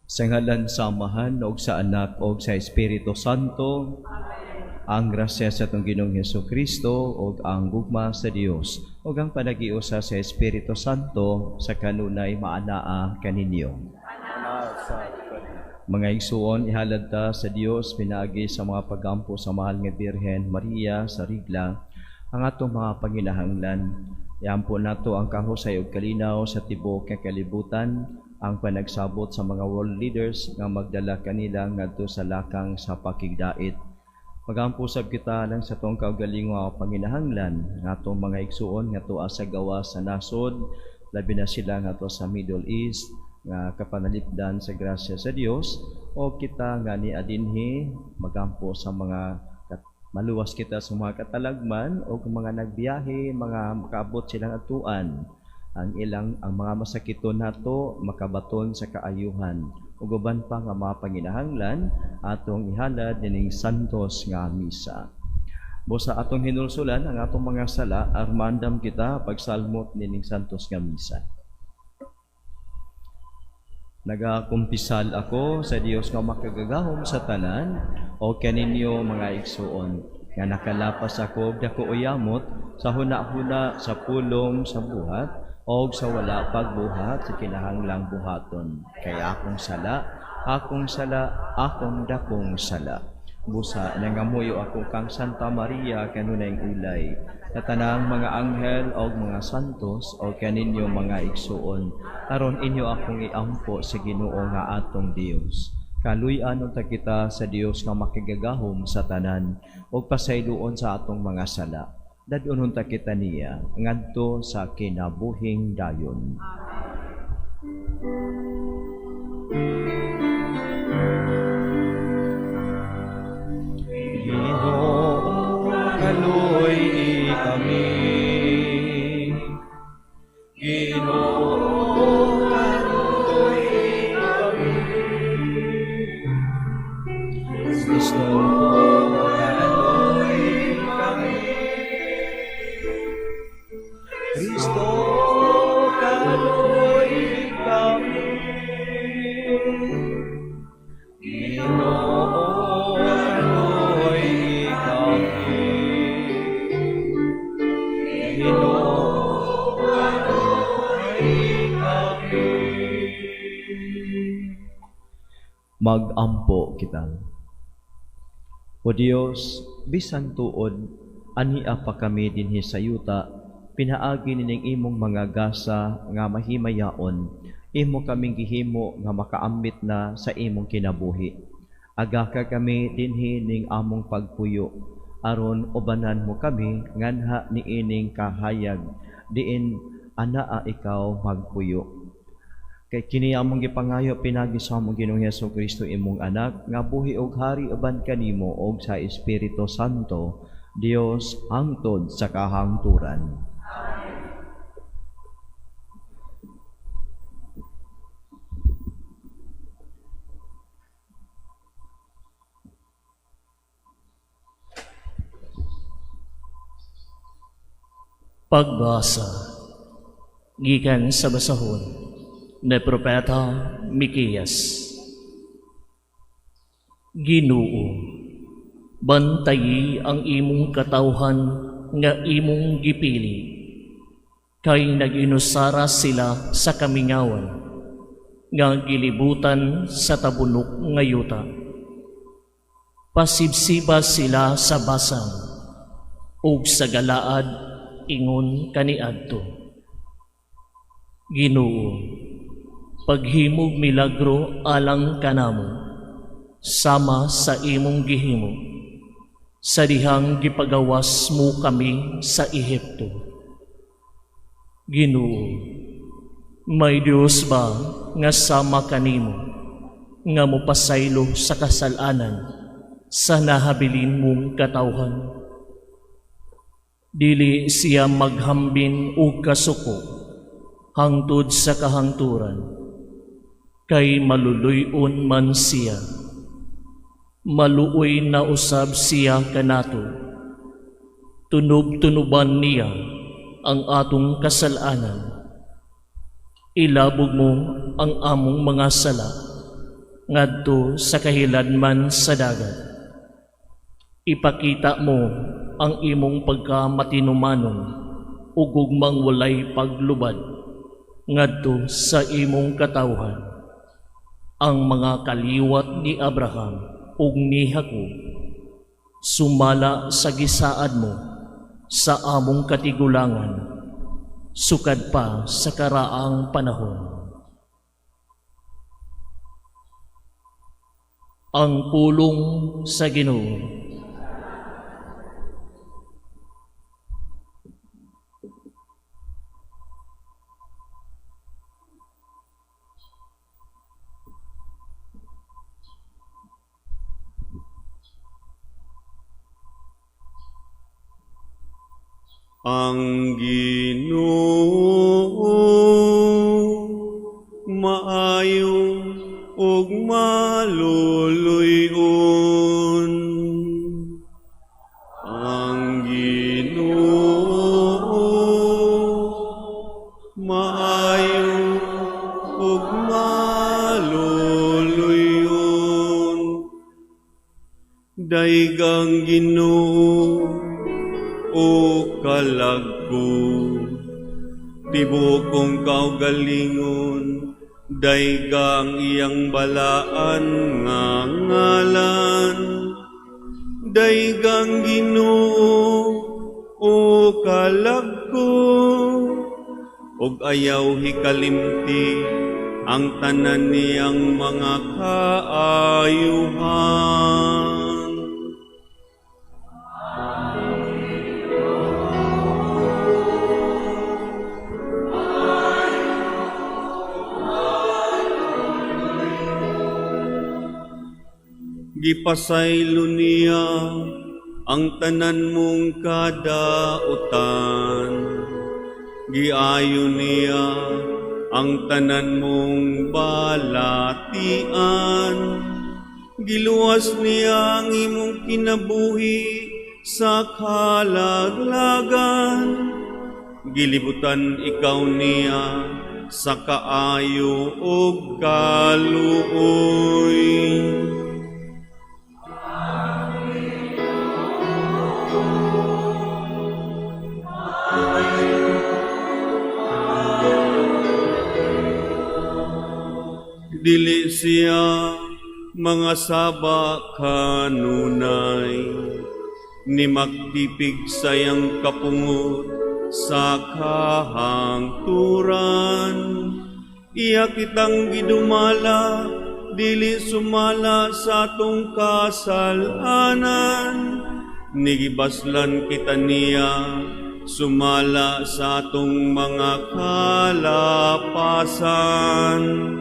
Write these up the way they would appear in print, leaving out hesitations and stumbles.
Sa ngalan sa Amahan, o sa Anak, o sa Espiritu Santo, ang grasya sa itong Ginoong Hesukristo, o ang gugma sa Dios, o ang panagiusa sa Espiritu Santo, sa kanunay maanaa kaninyo. Mga igsuon, ihalad ta sa Dios, pinaagi sa mga pagampo sa mahal nga Birhen Maria sa Rigla, ang atong mga panginahanglan. Iampo nato ang kahusay ug kalinaw sa tibok nga kalibutan, ang panagsabot sa mga world leaders nga magdala kanila ngadto sa lakang sa pakigdait. Magampusab kita lang sa tong kaugaling nga panginahanglan nga atong mga igsuon nga tuwa sa gawa sa nasod, labi na sila nga sa Middle East, nga kapanalipdan sa grasya sa Dios, o kita nga ni adinhi magampo sa mga maluwas kita sa mga katalagman o mga nagbiyahe, mga makaabot silang atuan. Ang mga masakiton nato makabaton sa kaayuhan. Ug uban pa nga mga panginahanglan atong ihalad dining santos nga misa. Busa atong hinulsulan ang atong mga sala, armandam kita pagsalmot dining santos nga misa. Nagakumpisal ako sa Dios nga makagagahom sa tanan, o kaninyo mga igsuon, nga nakalapas ako dako uyamot sa huna-huna sa pulong sa buhat, o sa wala pagbuhat sa kinahanglang buhaton. Kaya akong sala, akong dakong sala. Busa, nangamuyo ako kang Santa Maria kanunay ulay, na tanang mga anghel o mga santos o kaninyo mga igsuon, aron inyo akong iampo sa Ginoo nga atong Dios. Kaluy-an unta kita sa Dios nga makigagahom sa tanan, o pasayloon sa atong mga sala. Dadun unta kita niya, ngadto sa kinabuhing dayon. Ginoo, kaluy kami. Ginoo, kaluy kami. Kristo, Kristo, kaluy kami. Ginoo, kaluy kami. Ginoo, kaluy kami. Mag-ampo kita. O Dios, bisan tuod, ania pa kami dinhi sa yuta, pinaagi nining imong mga gasa nga mahimayaon, imo kaming gihimo nga makaambit na sa imong kinabuhi. Agaka kami dinhi ning among pagpuyo, aron ubanan mo kami nganha niining kahayag, diin anaa ikaw magpuyo. Kay kini among gipangayo pinagi sa among Ginoong Hesukristo imong anak, nga buhi og hari uban kanimo og sa Espiritu Santo, Dios hangtod sa kahangturan. Pagbasa gikan sa basahon ni Propeta Mikeyas. Ginoo, bantayi ang imong katawhan nga imong gipili, kay naginusara sila sa kamingawan, nga gilibutan sa tabunok nga yuta. Pasibsiba sila sa basang, ug sa galaad ingon kaniadto. Ginoo, paghimog milagro alang kanamo, sama sa imong gihimo, sa dihang gipagawas mo kami sa Ehipto. Ginoo, may Dios ba nga sama kanimo, nga mopasaylo sa kasalanan, sa nahabilin mong katawhan? Dili siya maghambin o kasuko hangtod sa kahangturan, kay maluluyon man siya. Maluoy na usab siya kanato, tunob-tunuban niya ang atong kasalanan. Ilabog mo ang among mga sala, ngadto sa kahiladman sa dagat. Ipakita mo ang imong pagkamatinumanon ug gugmang walay paglubad ngadto sa imong katawhan. Ang mga kaliwat ni Abraham ug ni Jacob sumala sa gisaad mo sa among katigulangan sukad pa sa karaang panahon. Ang pulong sa Ginoo. Ang Ginoo maayo ug maluluyon. Ang Ginoo maayo ug maluluyon. Daigang Ginoo o kalagko, tibo kong kaugalingon, daigang iyang balaan nga ngalan. Daigang Ginoo o kalagko, og ayaw hikalimti ang tanan niyang mga kaayuhan. Gipasaylo niya ang tanan mong kadautan. Giayo niya ang tanan mong balatian. Giluwas niya ang imong kinabuhi sa kalaglagan. Gilibutan ikaw niya sa kaayo o kaluoy. Dili siya mga saba kanunay, ni magtipig sayang kapungot sa kahangturan. Iya kitang gidumala, dili sumala sa atong kasalanan. Nigibaslan kita niya, sumala sa atong mga kalapasan.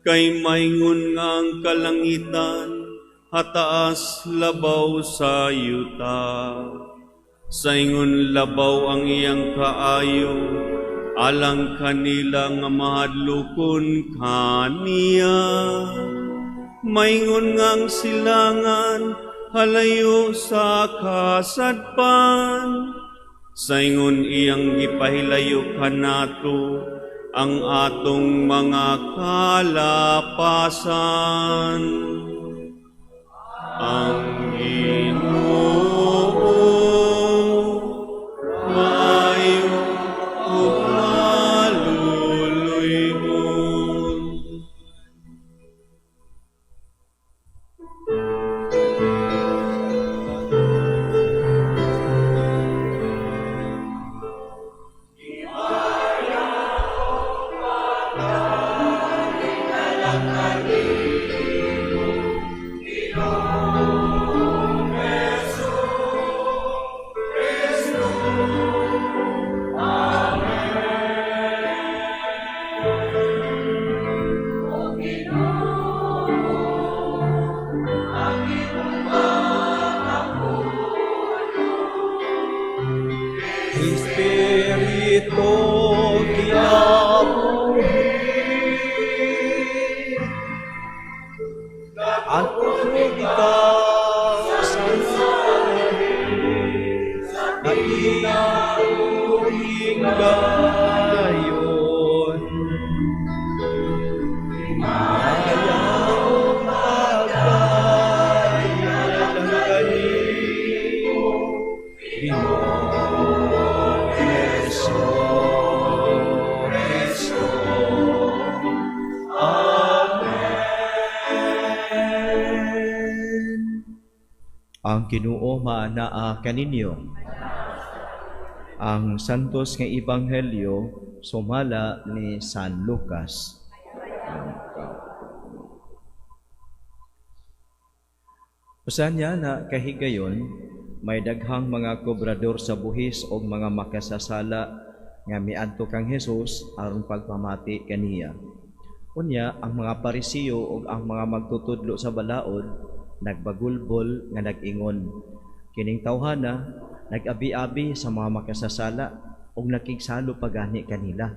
Kay maingon nga ang kalangitan, hataas labaw sa yuta. Sa ingon labaw ang iyang kaayo, alang kanila nga mahadlokon kaniya. Maingon nga ang silangan, halayo sa kasadpan. Sa ingon iyang gipahilayo kanato, ang atong mga kalapasan. Ang Ginoo maayo ug maluluyon. Espiritu kinabuhi at usog ka pagayon. Ayaw magayon ang kanimo, Ginoong Heso Kristo. Amen. Ang Ginoo maanaa kaninyo. Ang santos nga ebanghelyo sumala ni San Lucas. Usan niya na kahigayon, may daghang mga kobrador sa buhis o mga makasasala nga miadto kang Hesus aron pagpamati kaniya. Unya, ang mga Parisiyo o ang mga magtutudlo sa balaod nagbagulbol nga nag-ingon. Kining tawhana nag-abi-abi sa mga makasasala o nakigsalo pagani kanila.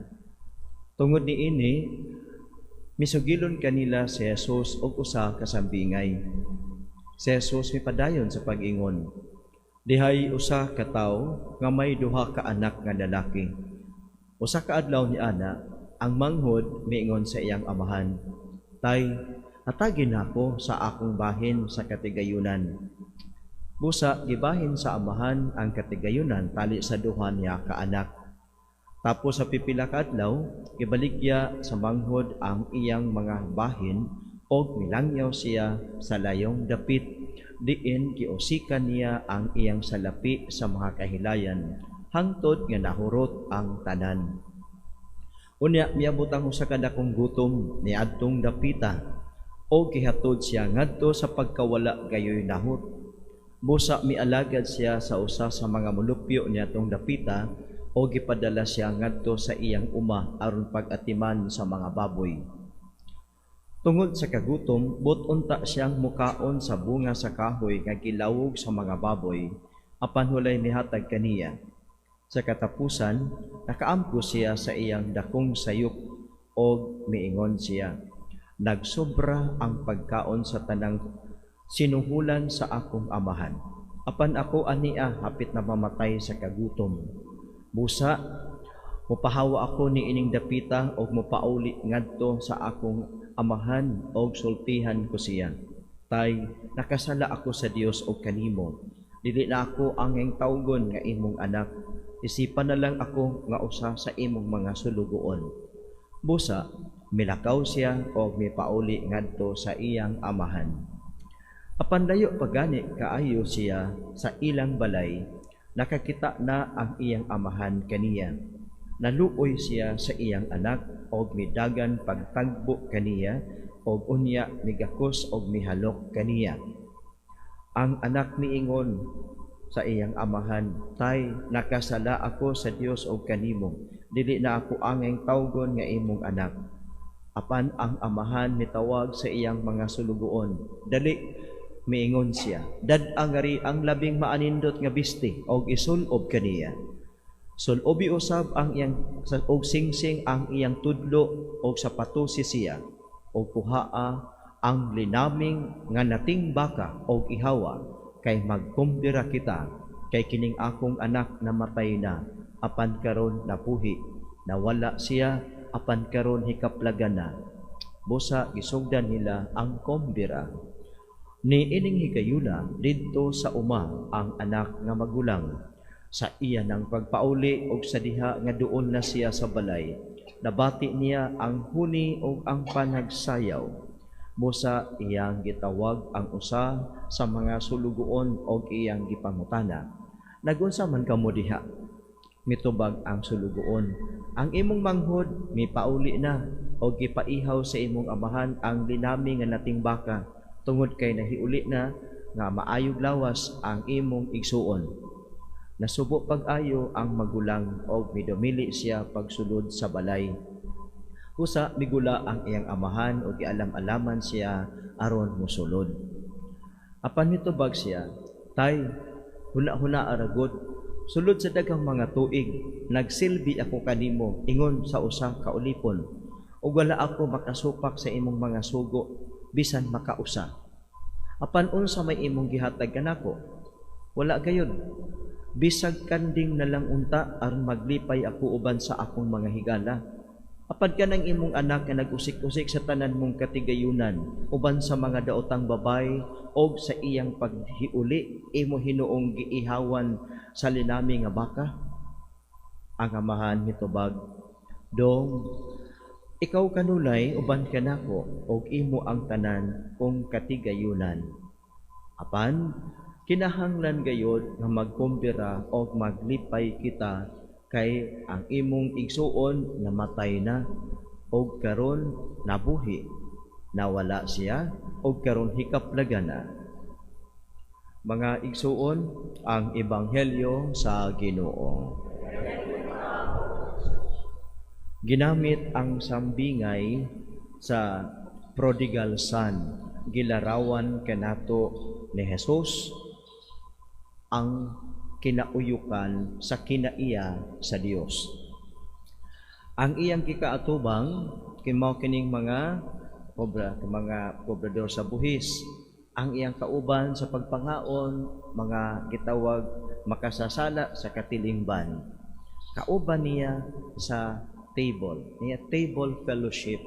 Tungod ni ini, misugilon kanila si Jesus og usa ka sambingay. Si Jesus mipadayon sa pag-ingon. Dihay usa ka tawo nga may duha ka anak nga lalaki. Usa ka adlaw ni ana, ang manghod miingon sa iyang amahan, "Tay, atagin nako sa akong bahin sa katigayunan." Busa gibahin sa amahan ang katigayunan tali sa duha niya ka anak. Tapos sa pipila ka adlaw, gibaligya sa manghod ang iyang mga bahin o milangyaw siya sa layong dapit, diin giusikan niya ang iyang salapi sa mga kahilayan, hangtod nga nahurot ang tanan. Unya miabot ang usa ka dakong gutom ni adtong dapita, o gihatod siya ngadto sa pagkawala gayoy nahot. Busa mialagad siya sa usa sa mga mulupyo niya tong dapita, o gipadala siya ngadto sa iyang uma aron pag-atiman sa mga baboy. Tungod sa kagutom, but-unta siyang mukaon sa bunga sa kahoy nga gilawog sa mga baboy, apan hulay mihatag kaniya. Sa katapusan, nakaampo siya sa iyang dakong sayop o miingon siya, "Nagsobra ang pagkaon sa tanang sinuhulan sa akong amahan. Apan ako ania hapit na mamatay sa kagutom. Busa, mupahawa ako ni ining dapita o mupauli ngadto sa akong amahan o sultihan ko siya. Tay, nakasala ako sa Dios o kanimo. Dili na ako angeng tawgon nga imong anak. Isipan na lang ako nga usa sa imong mga sulugoon." Busa, milakaw siya o mipauli ngadto sa iyang amahan. Apan layo pagani kaayo siya sa ilang balay, nakakita na ang iyang amahan kaniya. Naluoy siya sa iyang anak og midagan pagtagbo kaniya og unya migakos og mihalok kaniya. Ang anak miingon sa iyang amahan, "Tay, nakasala ako sa Dios og kanimo. Dili na ako angeng tawgon nga imong anak." Apan ang amahan mitawag sa iyang mga sulugoon. Dali miingon siya, "Dad-ang ngari ang labing maanindot nga bisti og isulob kaniya. Sulobi usab ang iyang og singsing ang iyang tudlo og sapatusi siya og kuhaa ang linaming nga nating baka og ihawa kay magkumbira kita kay kining akong anak namatay na apan karon napuhi, nawala siya apan karon hikaplagan na." Busa gisugdan nila ang kumbira. Ni ining higayuna didto sa uma ang anak nga magulang. Sa iya ng pagpauli og sa diha nga duol na siya sa balay, nabati niya ang huni og ang panagsayaw. Busa iyang gitawag ang usa sa mga sulugoon og iyang gipangutana, "Nagunsa man kamo diha?" Mitubag ang sulugoon, "Ang imong manghod mipauli na og gipaihaw sa imong amahan ang linami nga nating baka, tungod kay nahiuli na nga maayog lawas ang imong igsuon." Nasubo pag-ayo ang magulang og midumili siya pagsulod sa balay. Usa migula ang iyang amahan og gialam-alaman siya aron mosulod. Apan mitubag siya, "Tay, huna-huna aragod. Sulod sa daghang mga tuig, nagsilbi ako kanimo ingon sa usa ka ulipon, ug wala ako makasupak sa imong mga sugo bisan makausa. Apan unsa may imong gihatag kanako? Wala gayud. bisag kanding na lang unta aron maglipay ako uban sa akong mga higala. Apad ka ng imong anak nga nag-usik-usik sa tanan mong katigayunan, uban sa mga daotang babay, o sa iyang paghiuli, imo hinuong giihawan sa linami nga baka. Ang amahan mitubag, Dong, ikaw kanulay, uban ka nako, og imo ang tanan kong katigayunan. Apan, kinahanglan gayod nga magkumpira o maglipay kita kay ang imong igsuon namatay na o karon nabuhi, nawala siya o karon hikaplaga na. Mga igsuon, ang Ebanghelyo sa Ginoo. Ginamit ang sambingay sa prodigal son, gilarawan kanato ni Jesus ang kinauyukan sa kinaiya sa Dios. Ang iyang kikaatubang kimao kining mga kobrador sa buhis, ang iyang kauban sa pagpangaon, mga gitawag makasasala sa katilingban. Kauban niya sa table fellowship.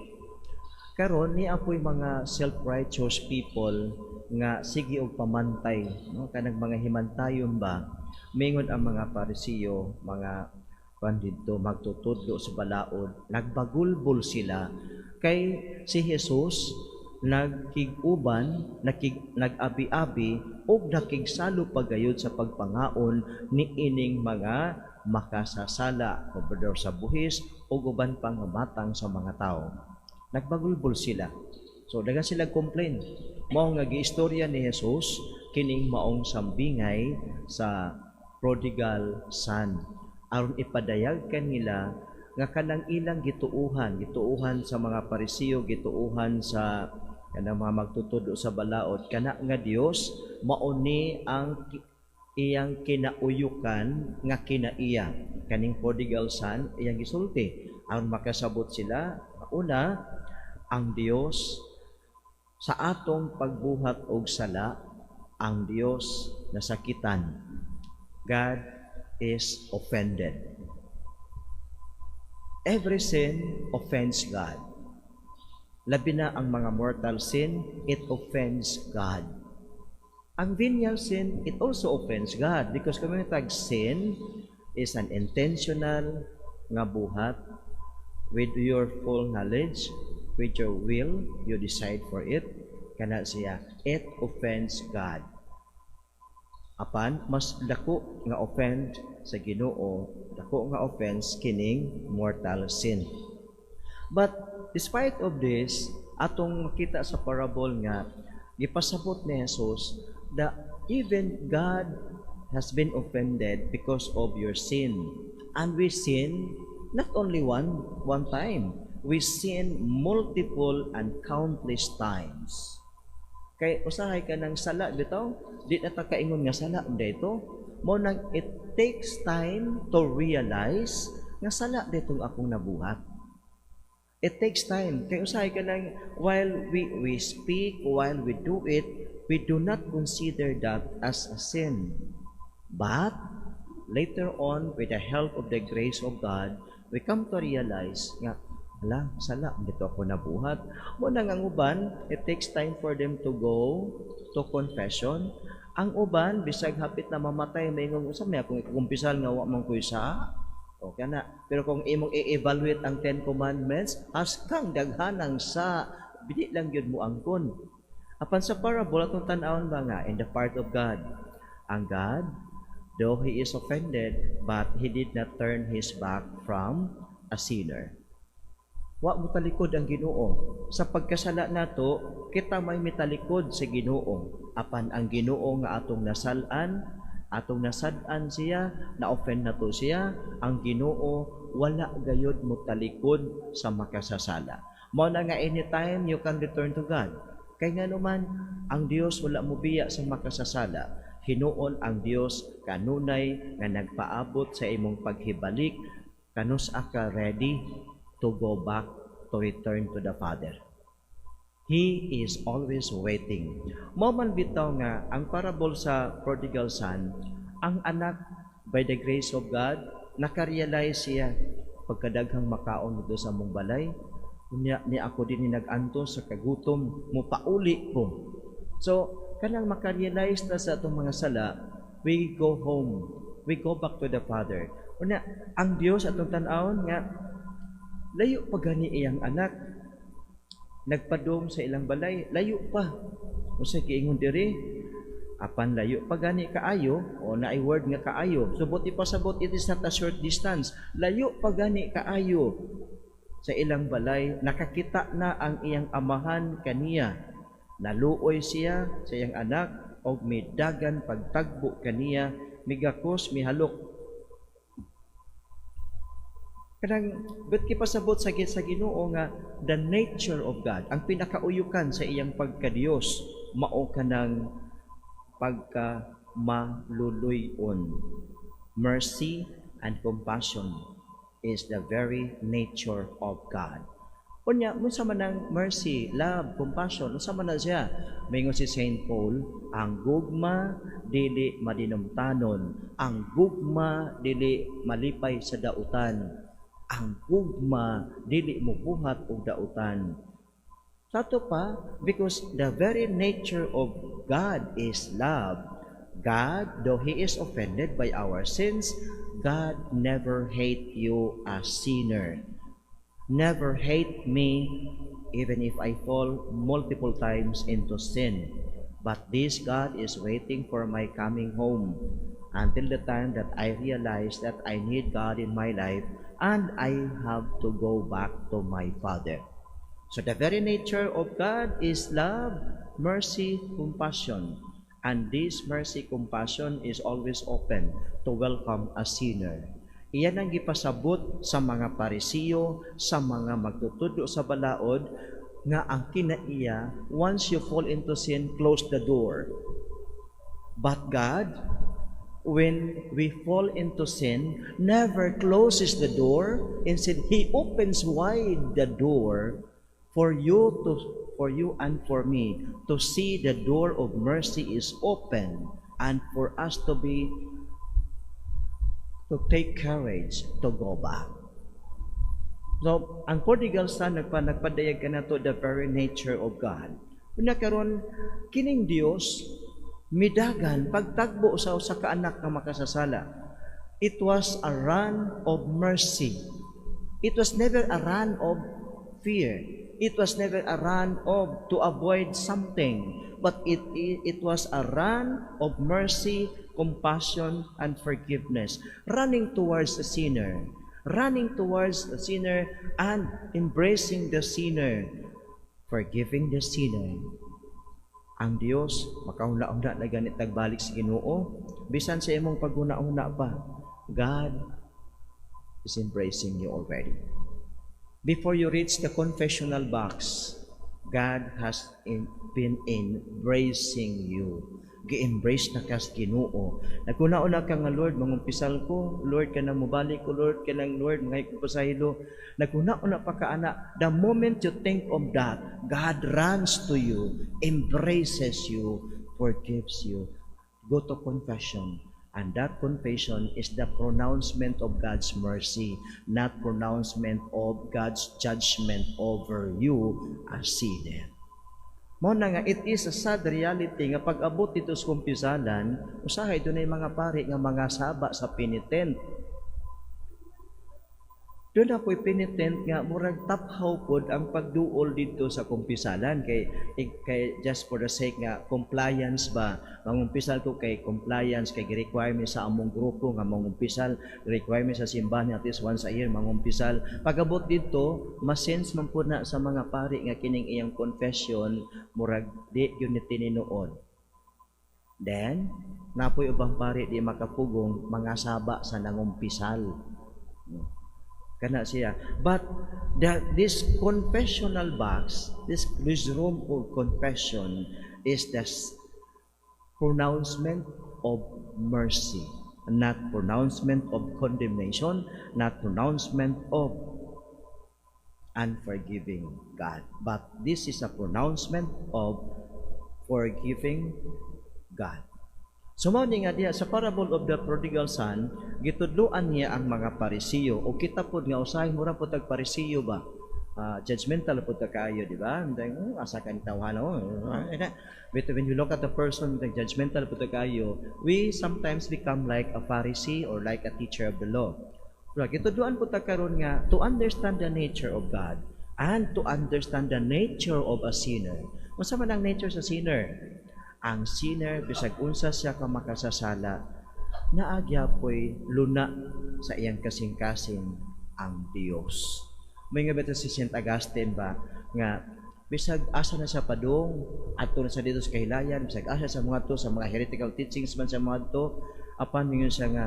Karon ni apoy mga self-righteous people nga sige og pamantay, no, kanang mga himantayon ba, mingon ang mga Parisiyo, mga dito magtutudlo sa balaod, nagbagulbol sila kay si Jesus nagkiguban, nag-abi-abi ug nakigsalo pagayod sa pagpangaon ni ining mga makasasala, kobrador sa buhis ug uban pang matang sa mga tao. Nagbagulbol sila. So daga sila complain. Mao nga giistorya ni Jesus kining maong sambingay sa prodigal son, aron ipadayag kanila nga kanang ilang gituuhan sa mga Parisiyo, gituuhan sa kanang mga magtutudo sa balaod, kana nga Dios mao ni ang iyang kinauyukan nga kinaiya. Kaning prodigal son iyang gisulti aron makasabot sila. Una, ang Dios sa atong pagbuhat og sala, ang Dios nasakitan. God is offended. Every sin offends God. Labi na ang mga mortal sin, it offends God. Ang venial sin, it also offends God because kung tag sin is an intentional nga buhat with your full knowledge, with your will, you decide for it, kana siya, it offends God. Apan mas dako nga offend sa Ginoo, dako nga offense kining mortal sin. But despite of this, atong makita sa parable nga gipasabot ni Jesus that even God has been offended because of your sin. And we sin not only one time, we sin multiple and countless times. Kay usahay ka ng sala bitaw, di na ta kaingon nga sala dito. Mo nang it takes time to realize nga sala ditong akong nabuhat. It takes time. Kay usahay ka ng while we speak, while we do it, we do not consider that as a sin. But later on, with the help of the grace of God, we come to realize nga sala, dito ako nabuhat. Muna nga uban, it takes time for them to go to confession. Ang uban, bisag hapit na mamatay, may ngong may akong ikumpisal nga wa man ko isa. Okay na. Pero kung imong i-evaluate ang 10 Commandments, askang daghanang sa, bidi lang yun mo angkon. Apan sa parable, atong tanawon ba nga, in the part of God, ang God, though He is offended, but He did not turn His back from a sinner. Wa mo talikod ang Ginoo. Sa pagkasala nato, kita may mitalikod sa Ginoo. Apan ang Ginoo nga atong nasadan siya, na-offend nato siya, ang Ginoo wala gayud mo talikod sa makasasala. Mao na nga anytime you can return to God. Kay nga naman, ang Dios wala mo biya sa makasasala. Hinuon ang Dios kanunay nga nagpaabot sa imong paghibalik, kanus ka ready to go back, to return to the Father. He is always waiting. Mo man bitaw nga ang parable sa prodigal son, ang anak by the grace of God, nakarealize siya pagkadaghang makaon dito sa mong balay. Ni ako din ni nag-anto sa kagutom, mo pauli ko. So, kanang makarealize na sa itong mga sala, we go home. We go back to the Father. Una, ang Diyos atong tan-awon nga, layo pa gani iyang anak. Nagpadong sa ilang balay, layo pa. O sa kiingon diri, apan layo pa gani kaayo, o naay word nga kaayo. Subot ipasabot, it is not a short distance. Layo pa gani kaayo sa ilang balay, nakakita na ang iyang amahan kaniya. Naluoy siya sa iyang anak, o midagan pagtagbo kaniya, migakos, mihalok. Kanang, ba't kipasabot sa Ginoo nga, the nature of God, ang pinakauyukan sa iyang pagka-Diyos, mao kanang pagka-maluluyon. Mercy and compassion is the very nature of God. Unya, unsa man ang mercy, love, compassion, unsa man na siya? Mayngon si Saint Paul, ang gugma dili madinumtanon, ang gugma dili malipay sa dautan, ang gugma dili mubuhat og dautan. Sato pa, because the very nature of God is love. God, though He is offended by our sins, God never hate you as sinner. Never hate me even if I fall multiple times into sin. But this God is waiting for my coming home until the time that I realize that I need God in my life and I have to go back to my Father. So the very nature of God is love, mercy, compassion. And this mercy, compassion is always open to welcome a sinner. Iyan ang gipasabot sa mga Parisiyo, sa mga magtutudlo sa balaod, nga ang kinaiya, once you fall into sin, close the door. But God, when we fall into sin, never closes the door. Instead, He opens wide the door for you and for me to see the door of mercy is open and for us to take courage to go back. So, ang prodigal son nagpadayag ka na to the very nature of God. Una karon kining Dios midagan pagtagbo sa usa ka anak nga makasasala. It was a run of mercy. It was never a run of fear. It was never a run of to avoid something, but it was a run of mercy, compassion, and forgiveness. Running towards the sinner. Running towards the sinner and embracing the sinner. Forgiving the sinner. Ang Dios, makauna-una na ganit nagbalik sa Ginoo. Bisan sa imong paguna-una pa, God is embracing you already. Before you reach the confessional box, God has been embracing you. Gi-embrace na ka sa Ginoo. Nagkuna-una ka nga, Lord, mangumpisal ko. Lord, ka na mubalik ko. Lord, ka nang Lord, ngay ko pasahilo. Nagkuna-una pa ka, anak. The moment you think of that, God runs to you, embraces you, forgives you. Go to confession. And that confession is the pronouncement of God's mercy, not pronouncement of God's judgment over you as sinner. Mo na nga, it is a sad reality nga pag-abot dito sa kumpisalan, usahay doon ay mga pari nga mga saba sa penitent. Doon na po'y penitent nga, murag taphaw pod ang pagduol dito sa kumpisalan. Kay just for the sake nga, compliance ba? Mangumpisal ko kay compliance, kay requirement sa among grupo nga mangumpisal, requirement sa simbahan at least once a year mangumpisal. Pag-abot dito, masense man po na sa mga pari nga kining iyang confession, murag di yun ni tininoon. Then, napoy ubang pari di makapugong mga saba sa nangumpisal. Kana siya. But this confessional box, this room of confession is the pronouncement of mercy, not pronouncement of condemnation, not pronouncement of unforgiving God. But this is a pronouncement of forgiving God. Mao ni nga diha sa parable of the prodigal son, gitudloan niya ang mga Parisiyo o kita pod nga usahay mura pod tag Parisiyo ba. Judgmental pod ta kaayo, di ba? Asa ka ni tawhan But when you look at the person the judgmental pod ta kaayo, we sometimes become like a Pharisee or like a teacher of the law. Pero gitudloan pod ta karon nga to understand the nature of God and to understand the nature of a sinner. Unsa man ang nature sa sinner? Ang sinner, bisag unsa siya ka makasasala, naagya po'y luna sa iyang kasing-kasing ang Dios. May nga beto si St. Augustine ba, nga bisag asa na sa padung, ato na sa dito sa kahilayan, bisag asa sa mga to, sa mga heretical teachings man sa mga to, apan mingon siya nga,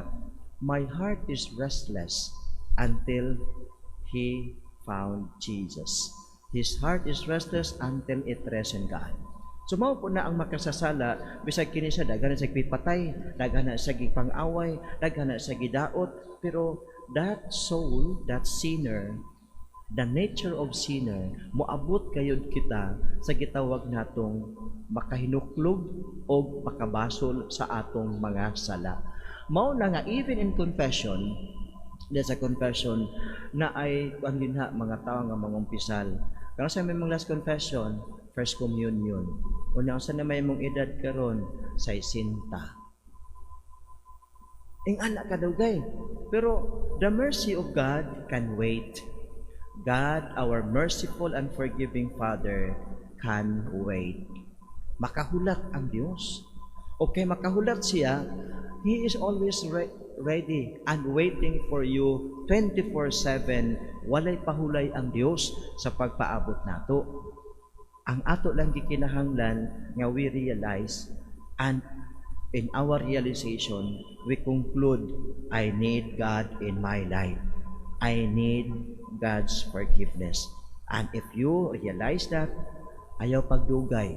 my heart is restless until he found Jesus. His heart is restless until it rests in God. Mao po na ang makasasala, bisag kini siya daghan sa gipatay, daghan sa gipang-away, daghan sa gidaot, pero that soul, that sinner, the nature of sinner, moabot kayod kita sa gitawag natong makahinuklog o makabasol sa atong mga sala. Mao na nga even in confession, there's a confession na ay ang dinha mga tao nga mangumpisal. Kaya sa may mga last confession, first communion. Una sa na may mong edad karon sa 60. Ing anak ka daw gay. Pero the mercy of God can wait. God, our merciful and forgiving Father, can wait. Makahulat ang Diyos. Okay, makahulat siya. He is always ready and waiting for you 24/7. Walay pahulay ang Diyos sa pagpaabot nato. Ang ato lang gikinahanglan nga we realize, and in our realization, we conclude, I need God in my life. I need God's forgiveness. And if you realize that, ayaw pagdugay.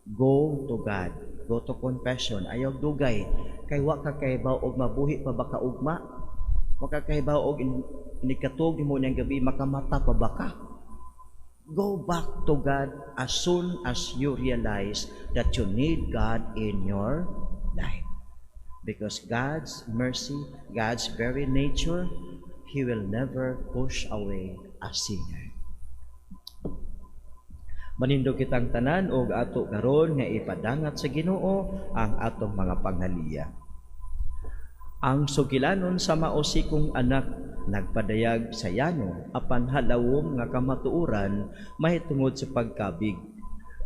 Go to God. Go to confession. Ayaw dugay. Kay wa ka kahibaw og mabuhi pa baka ugma. Wa ka kahibaw og inikatog mo niyang gabi makamata pa baka. Go back to God as soon as you realize that you need God in your life. Because God's mercy, God's very nature, He will never push away a sinner. Manindo kitang tanan og ato karon nga ipadangat sa Ginoo ang atong mga panghaliya. Ang sugilanon sa mausikong anak nagpadayag sa yano apan halawom nga kamatuoran mahitungod sa pagkabig.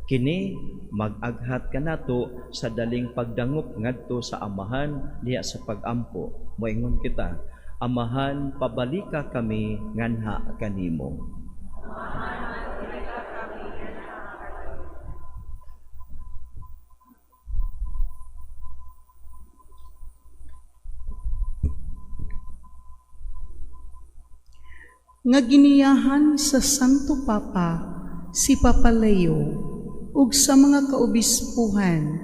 Kini mag-aghat kanato sa daling pagdangop ngadto sa amahan diha sa pagampo. Moingon kita, amahan pabalika kami nganha kanimo. Nga giniyahan sa Santo Papa si Papa Leo ug sa mga kaobispuhan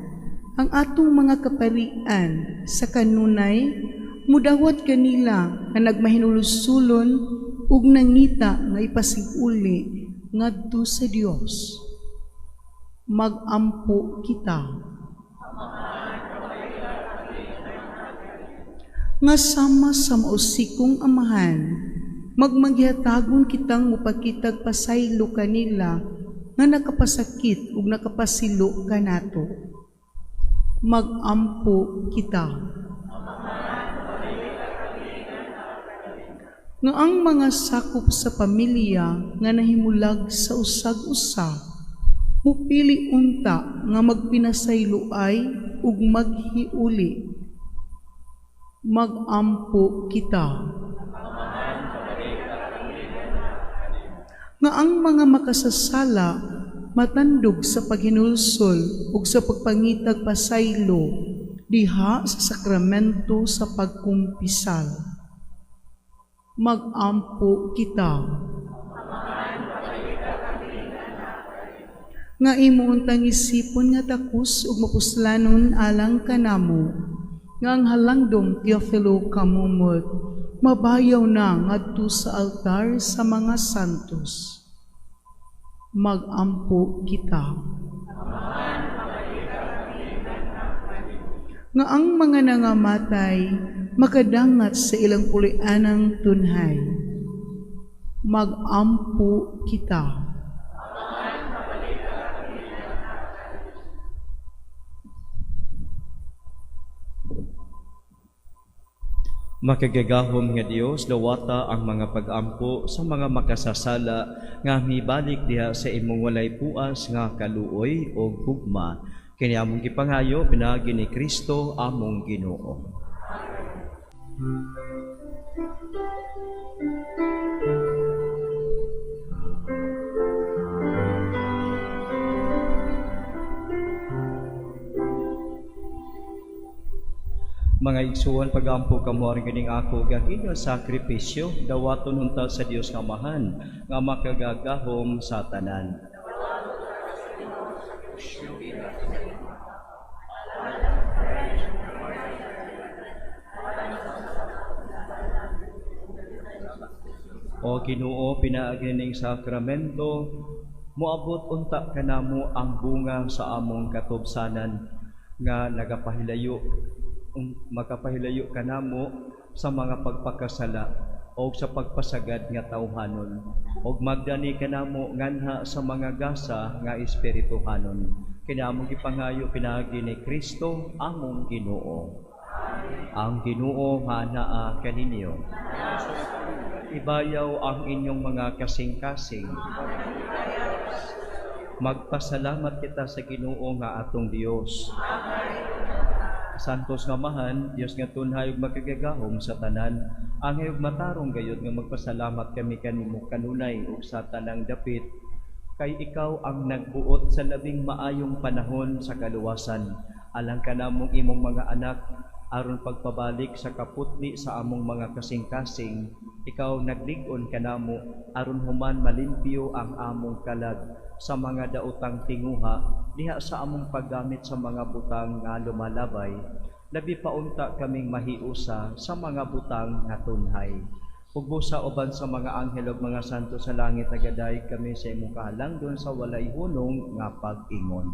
ang atong mga kaparian sa kanunay mudawat kanila nga nagmahinulusulon ug nangita nga ipasiguli ngadto sa Dios. Magampo kita. Nga sama sa mausikong amahan magmaghihatagon kitang mupakitag pasaylo kanila nga nakapasakit ug nakapasilo kanato. Magampo kita. Nga ang mga sakop sa pamilya nga nahimulag sa usag-usa, mupili unta nga magpinasayloay ug maghiuli. Magampo kita. Nga ang mga makasasala matandog sa paghinulsol ug sa pagpangitag pasaylo diha sa sakramento sa pagkumpisal. Magampo kita. Nga imo untang isipon nga takus ug mapuslanon alang kanamo nga ang halangdom Teofilo kamumot mabayaw na ngadto sa altar sa mga santos. Magampo kita. nga ang mga nangamatay makadangat sa ilang pulianang tunhay. Magampo kita. Makagagahom nga Dios, dawata ang mga pag-ampo sa mga makasasala nga mibalik diha sa imong walay puas nga kaluoy o gugma. Kini among gipangayo pinaagi ni Kristo among Ginoo. Mga igsuon, pagampo kamo rin ganing ako gaginyo sakripisyo, dawaton unta sa Dios nga Amahan, nga makagagahom sa tanan. O Ginoo, pinaagi ning sakramento, moabot unta kanamo ang bunga sa among katubsanan nga makapahilayo kanamo sa mga pagpakasala o sa pagpasagad nga tawhanon og magdani kanamo nganha sa mga gasa nga espirituhanon. Kinamong gipangayo pinaagi ni Kristo among Ginoo. Ang Ginoo nga naa kaninyo. Ibayaw ang inyong mga kasing-kasing. Magpasalamat kita sa Ginoo nga atong Dios. Santos nga Amahan, Dios nga tunhay ug makagagahom sa tanan, angay ug matarong gayud nga magpasalamat kami kanimo kanunay ug sa tanang dapit, kay ikaw ang nagbuot sa labing maayong panahon sa kaluwasan, alang kanamong imong mga anak, aron pagpabalik sa kaputli sa among mga kasing-kasing, ikaw naglig-on kanamo aron human malimpyo ang among kalag sa mga daotang tinguha diha sa among paggamit sa mga butang nga lumalabay, labi pa unta kaming mahiusa sa mga butang nga tunhay. Ug busa uban sa mga anghel ug mga santo sa langit agaday kami sa imong kahalangdon sa walay hunong nga pag-ingon.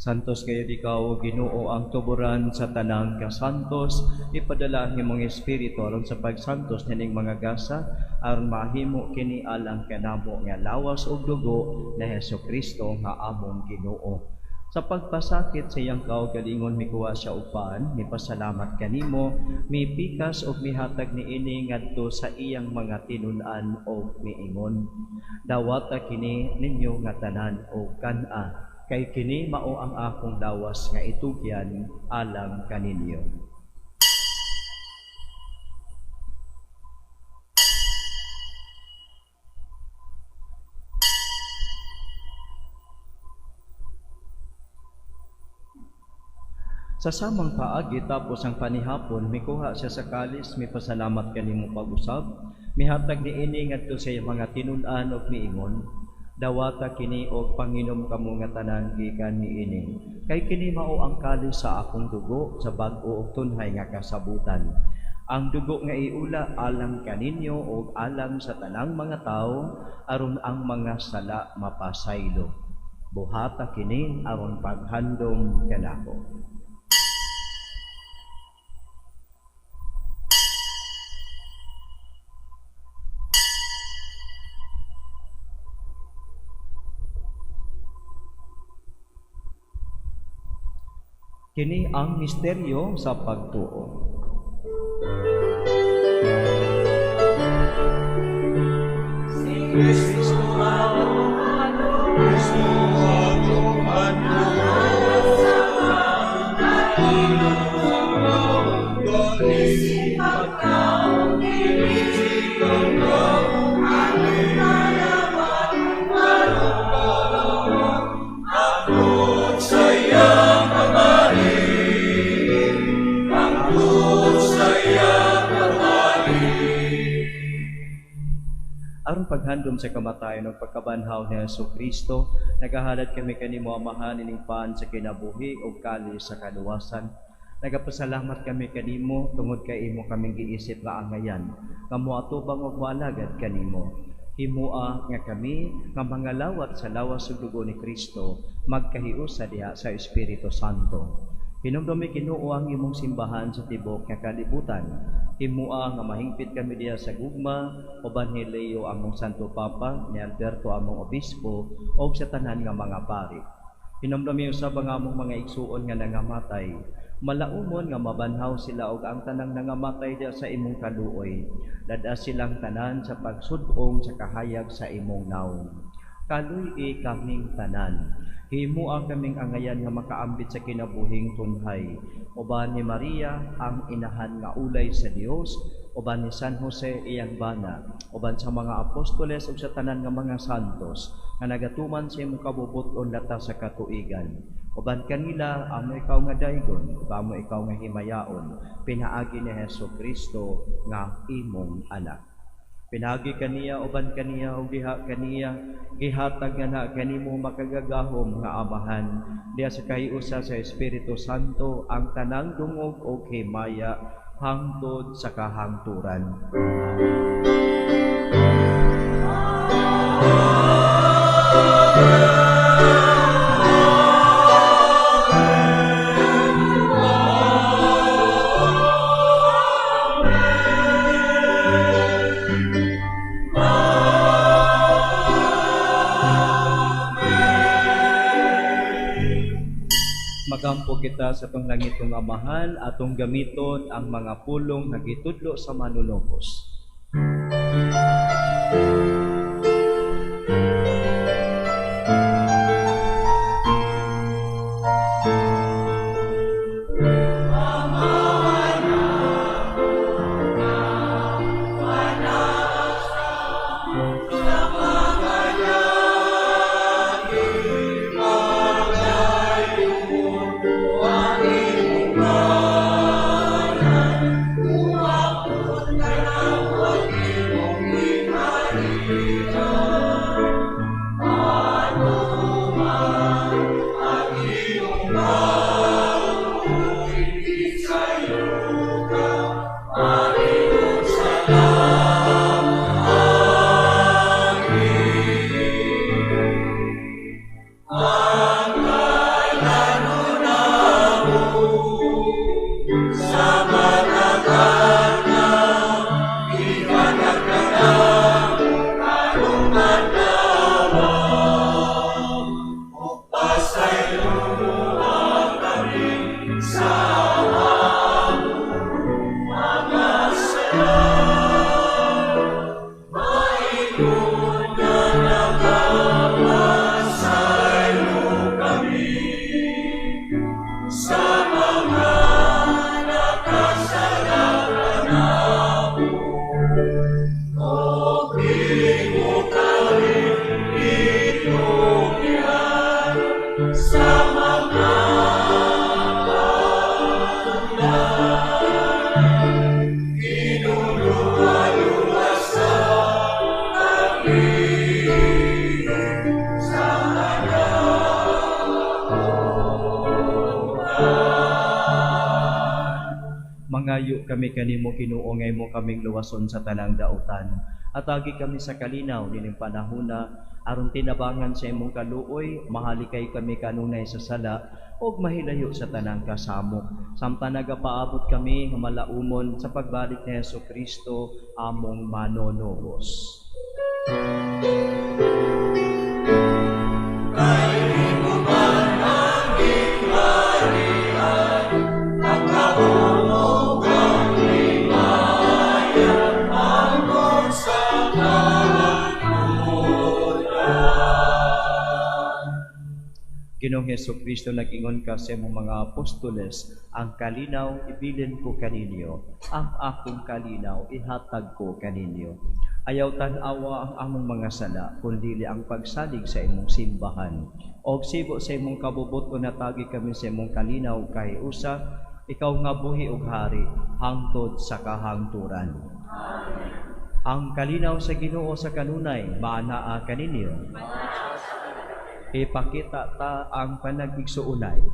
Santos kayo ikaw, Ginoo, ang tuburan sa tanang kasantos, ipadala ang imong espiritu aron sa pagsantos nining mga gasa, aron mahimo kini alang kanamo nga lawas ug dugo na Hesukristo nga among Ginoo. Sa pagpasakit sa iyang kaugalingon mikuha siya upan, mipasalamat kanimo, mipikas og mihatag niini ngadto sa iyang mga tinun-an og miingon. Dawata kini ninyo nga tanan og kan-a. Kay kini mao ang akong lawas nga itugyan alang kaninyo. Sa samang paagi tapos ang panihapon, mikuha siya sa kalis, mipasalamat kanimo pag-usab, mihatag niini ngadto sa mga tinun-an og miingon. Dawata kini og panginom kamo nga tanan gikan niini. Kay kini mao ang kalis sa akong dugo sa bag-o ug tunhay nga kasabutan. Ang dugo nga iula alang kaninyo ug alang sa tanang mga tawo aron ang mga sala mapasaylo. Buhata kini aron paghandom kanako. Kini ang misteryo sa pagtuo. Aron paghandom sa kamatayon ug pagkabanhaw ni Jesucristo, nagahalad kami kanimo amahan ining paan sa kinabuhi ug kali sa kaluwasan. Nagapasalamat kami kanimo tungod kay imo kaming giisip nga angayan, nga moatubang ug moalagad kanimo. Himua nga kami nga mangalawat sa lawas ug dugo ni Kristo, magkahiusa diha sa Espiritu Santo. Hinumdumi Ginoo ang imong simbahan sa tibok nga kalibutan. Himua nga mahingpit kami diha sa gugma, uban ni Leo among Santo Papa, ni Alberto among obispo, o sa tanan nga mga pari. Hinumdumi usab ang among mga igsuon nga nangamatay. Malaumon nga mabanhaw sila og ang tanang nangamatay diha sa imong kaluoy. Dada silang tanan sa pagsudong sa kahayag sa imong naong. Kaluy kaming tanan. Himua kaming angayan nga makaambit sa kinabuhing tunhay. Uban ni Maria ang inahan nga ulay sa Dios, uban ni San Jose iyang bana, uban sa mga apostoles ug sa tanan nga mga santos nga nagatuman sa imong kabubuton lata sa katuigan. Uban kanila amo ikaw nga daygon, amo ikaw nga himayaon, pinaagi ni Jesucristo nga imong anak. Pinagi kaniya uban kaniya ug diha kaniya gihatag nga na kanimo makagagahom nga amahan diha sa kahiusa sa Espiritu Santo ang tanang dungog ug himaya hangtod sa kahangturan. Magampo kita sa tong langitong amahan atong gamiton ang mga pulong nga gitudlo sa manulungkos. Mangayo kami kanimo Ginoo nga imo kaming luwason sa tanang dautan. Hatagi kami sa kalinaw nining panahona aron tinabangan sa imong kaluoy, mahalikay kami kanunay sa sala ug mahilayo sa tanang kasamok. Samtang nagapaabot kami nga malaumon sa pagbalik ni Jesucristo among manonobos. Ginoong Jesucristo, nag-ingon ka sa imong mga apostoles, ang kalinaw ibilin ko kaninyo, ang akong kalinaw ihatag ko kaninyo. Ayaw tan-awa ang among mga sala, kundi ang pagsalig sa imong simbahan. O sibo sa imong kabubuton natagi kami sa imong kalinaw kay usa, ikaw nga buhi ug hari, hangtod sa kahangturan. Ang kalinaw sa Ginoo sa kanunay, maanaa kaninyo. Ipakita ta ang panagigsuunay.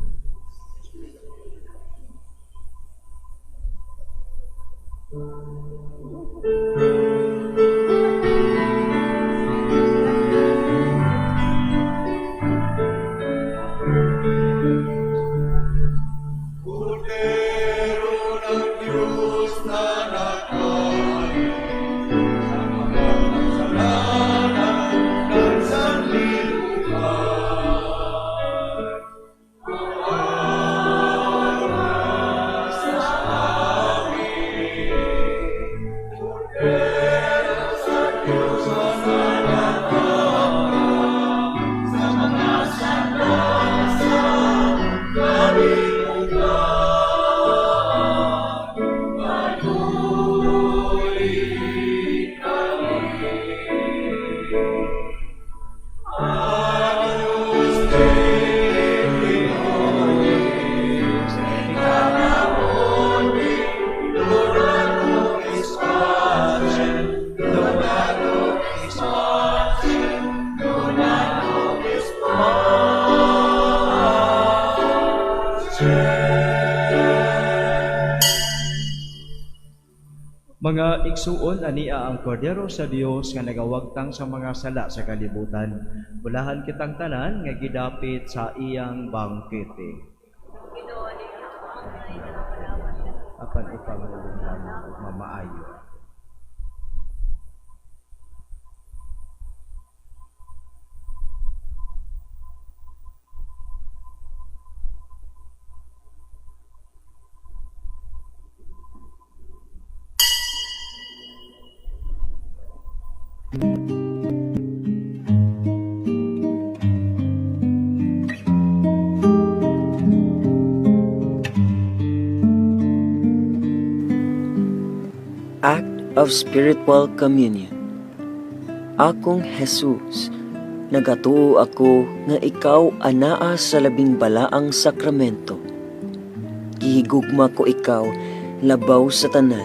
Mga igsuon, ania ang kordero sa Dios nga nagawagtang sa mga sala sa kalibutan. Bulahan kitang tanan nga gidapit sa iyang bangkete. Apan ipangulungan ug mamaayo. Act of Spiritual Communion. Akong Jesus, nagatuo ako nga ikaw anaa sa labing balaang sakramento. Gihigugma ko ikaw labaw sa tanan,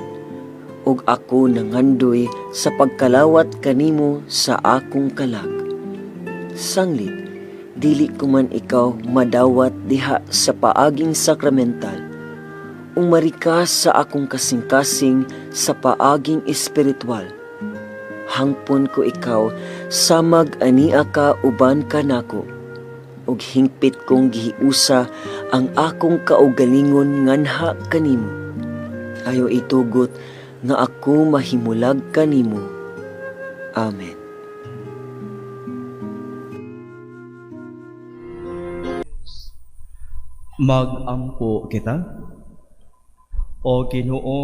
ug ako nangandoy sa pagkalawat kanimo sa akong kalag. Sanglit, dili ko man ikaw madawat diha sa paaging sakramental, umarikas sa akong kasing-kasing sa paaging espiritual. Hangpon ko ikaw samag ania ka uban kanako, ug hingpit kong gihiusa ang akong kaugalingon nganha kanimo. Ayo itugot nga ako mahimulag kanimo. Amen. Magampo kita. O Ginoo,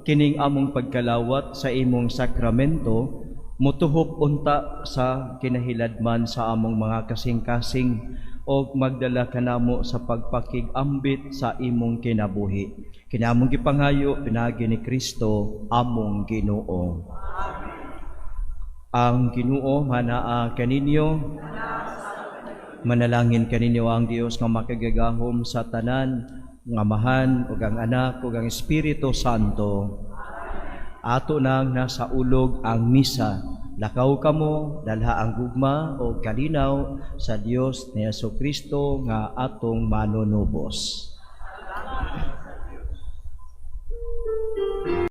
kining among pagkalawat sa imong sakramento, mutuhok unta sa kinahiladman sa among mga kasing-kasing o magdala kanamo sa pagpakigambit sa imong kinabuhi. Kinamong gipangayo pinagi ni Kristo among Ginoo. Ang Ginoo manaa kaninyo. Manalangin kaninyo ang Dios nga makagagahom sa tanan, ng Amahan, ug ang Anak, ug ang Espiritu Santo. Ato nang nasa ulog ang misa. Lakaw kamo, dalha ang gugma o kalinaw sa Dios ni Jesucristo nga atong manunubos.